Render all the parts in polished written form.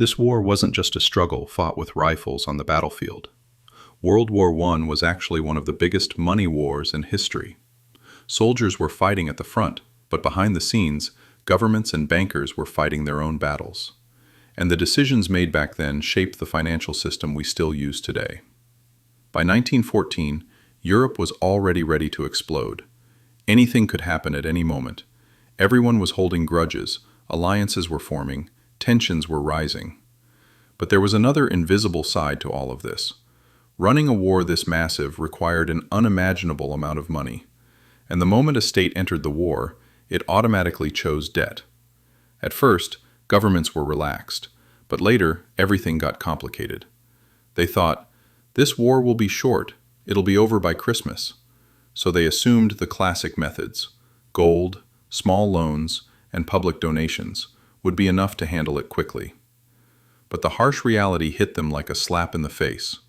This war wasn't just a struggle fought with rifles on the battlefield. World War I was actually one of the biggest money wars in history. Soldiers were fighting at the front, but behind the scenes, governments and bankers were fighting their own battles. And the decisions made back then shaped the financial system we still use today. By 1914, Europe was already ready to explode. Anything could happen at any moment. Everyone was holding grudges, alliances were forming, tensions were rising. But there was another invisible side to all of this. Running a war this massive required an unimaginable amount of money. And the moment a state entered the war, it automatically chose debt. At first, governments were relaxed, but later, everything got complicated. They thought, this war will be short, it'll be over by Christmas. So they assumed the classic methods: gold, small loans, and public donations would be enough to handle it quickly. But the harsh reality hit them like a slap in the face.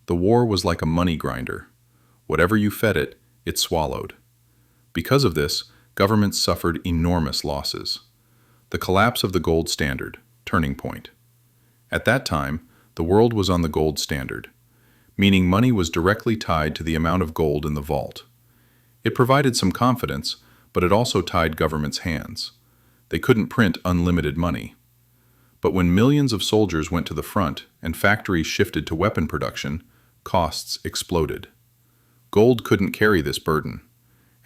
The war was like a money grinder. Whatever you fed it, it swallowed. Because of this, governments suffered enormous losses. The collapse of the gold standard, turning point. At that time, the world was on the gold standard, meaning money was directly tied to the amount of gold in the vault. It provided some confidence, but it also tied governments' hands. They couldn't print unlimited money. But when millions of soldiers went to the front and factories shifted to weapon production, costs exploded. Gold couldn't carry this burden,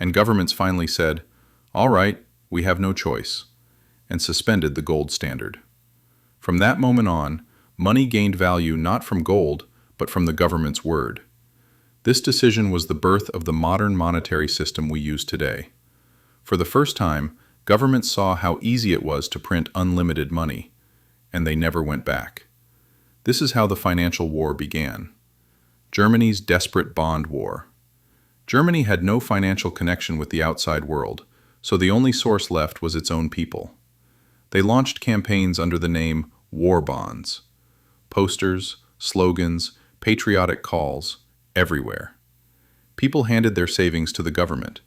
and governments finally said, "All right, we have no choice," and suspended the gold standard. From that moment on, money gained value not from gold, but from the government's word. This decision was the birth of the modern monetary system we use today. For the first time, governments saw how easy it was to print unlimited money, and they never went back. This is how the financial war began. Germany's desperate bond war. Germany had no financial connection with the outside world, so the only source left was its own people. They launched campaigns under the name war bonds. Posters, slogans, patriotic calls, everywhere. People handed their savings to the government,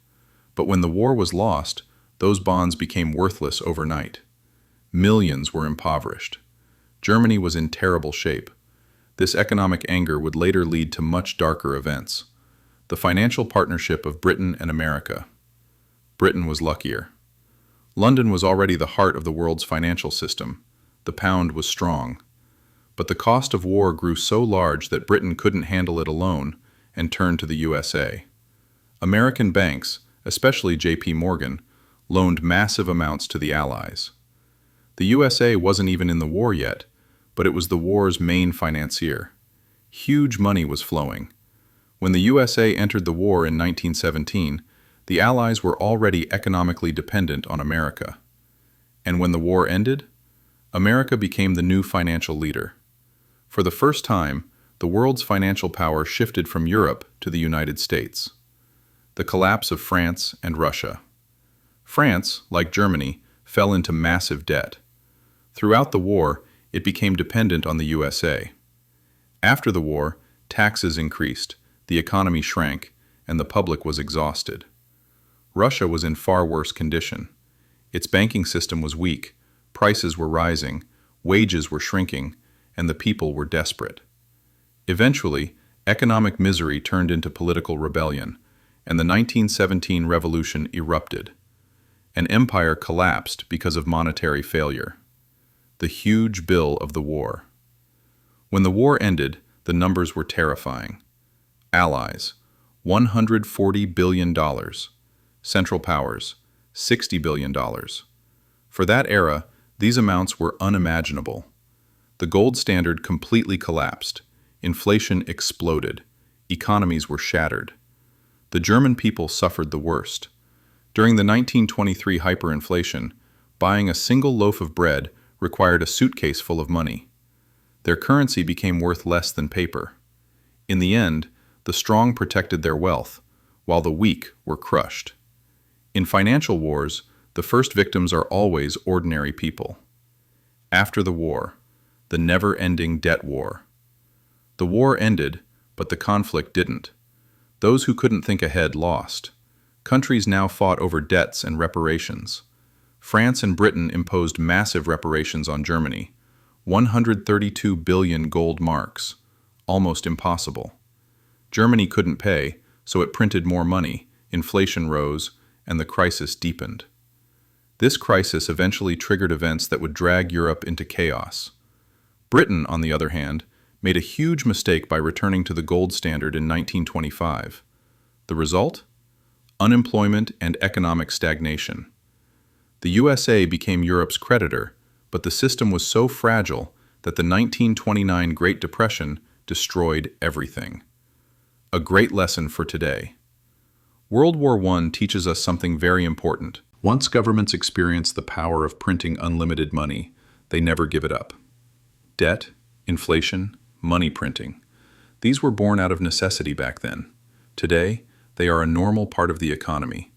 but when the war was lost, those bonds became worthless overnight. Millions were impoverished. Germany was in terrible shape. This economic anger would later lead to much darker events. The financial partnership of Britain and America. Britain was luckier. London was already the heart of the world's financial system. The pound was strong. But the cost of war grew so large that Britain couldn't handle it alone and turned to the USA. American banks, especially J.P. Morgan, loaned massive amounts to the Allies. The USA wasn't even in the war yet, but it was the war's main financier. Huge money was flowing. When the USA entered the war in 1917, the Allies were already economically dependent on America. And when the war ended, America became the new financial leader. For the first time, the world's financial power shifted from Europe to the United States. The collapse of France and Russia. France, like Germany, fell into massive debt. Throughout the war, it became dependent on the USA. After the war, taxes increased, the economy shrank, and the public was exhausted. Russia was in far worse condition. Its banking system was weak, prices were rising, wages were shrinking, and the people were desperate. Eventually, economic misery turned into political rebellion, and the 1917 revolution erupted. An empire collapsed because of monetary failure. The huge bill of the war. When the war ended, the numbers were terrifying. Allies, $140 billion. Central powers, $60 billion. For that era, these amounts were unimaginable. The gold standard completely collapsed. Inflation exploded. Economies were shattered. The German people suffered the worst. During the 1923 hyperinflation, buying a single loaf of bread required a suitcase full of money. Their currency became worth less than paper. In the end, the strong protected their wealth, while the weak were crushed. In financial wars, the first victims are always ordinary people. After the war, the never-ending debt war. The war ended, but the conflict didn't. Those who couldn't think ahead lost. Countries now fought over debts and reparations. France and Britain imposed massive reparations on Germany, 132 billion gold marks. Almost impossible. Germany couldn't pay, so it printed more money, inflation rose, and the crisis deepened. This crisis eventually triggered events that would drag Europe into chaos. Britain, on the other hand, made a huge mistake by returning to the gold standard in 1925. The result? Unemployment and economic stagnation. The USA became Europe's creditor, but the system was so fragile that the 1929 Great Depression destroyed everything. A great lesson for today. World War I teaches us something very important. Once governments experience the power of printing unlimited money, they never give it up. Debt, inflation, money printing. These were born out of necessity back then. Today, they are a normal part of the economy.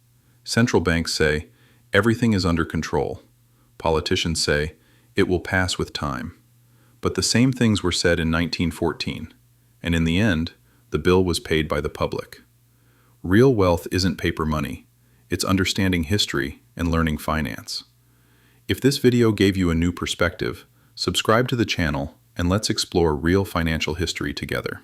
Central banks say, everything is under control. Politicians say, it will pass with time. But the same things were said in 1914, and in the end, the bill was paid by the public. Real wealth isn't paper money. It's understanding history and learning finance. If this video gave you a new perspective, subscribe to the channel and let's explore real financial history together.